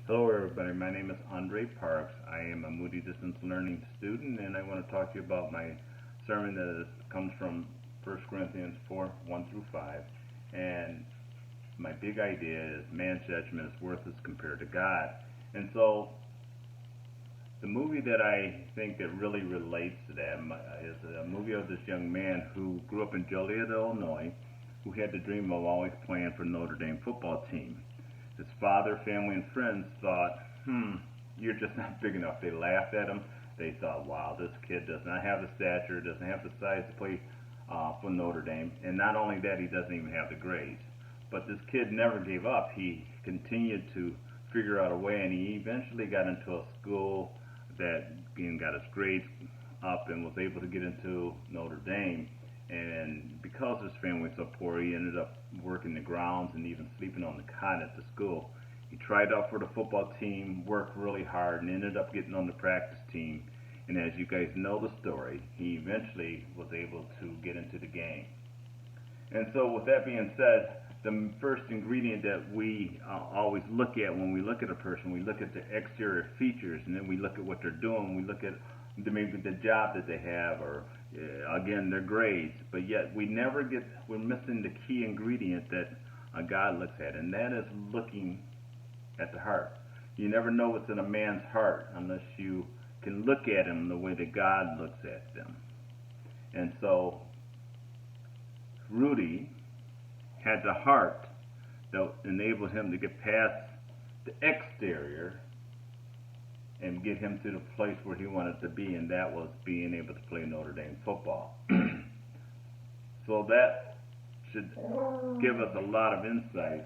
Hello, everybody. My name is Andre Parks. I am a Moody Distance Learning student, and I want to talk to you about my sermon comes from 1 Corinthians 4 1 through 5. And my big idea is man's judgment is worthless compared to God. And so, the movie that I think that really relates to that is a movie of this young man who grew up in Joliet, Illinois, who had the dream of always playing for Notre Dame football team. His father, family, and friends thought, you're just not big enough. They laughed at him. They thought, wow, this kid does not have the stature, doesn't have the size to play for Notre Dame. And not only that, he doesn't even have the grades. But this kid never gave up. He continued to figure out a way, and he eventually got into a school that got his grades up and was able to get into Notre Dame. And because his family was so poor, he ended up working the grounds and even sleeping on the cot at the school. He tried out for the football team, worked really hard, and ended up getting on the practice team. And as you guys know the story, he eventually was able to get into the game. And so with that being said, the first ingredient that we always look at when we look at a person, we look at the exterior features, and then we look at what they're doing. We look at maybe the job that they have, or again, their grades. But yet we're missing the key ingredient that God looks at, and that is looking at the heart. You never know what's in a man's heart unless you can look at him the way that God looks at them. And so Rudy had the heart that enabled him to get past the exterior and get him to the place where he wanted to be, and that was being able to play Notre Dame football. So that should give us a lot of insight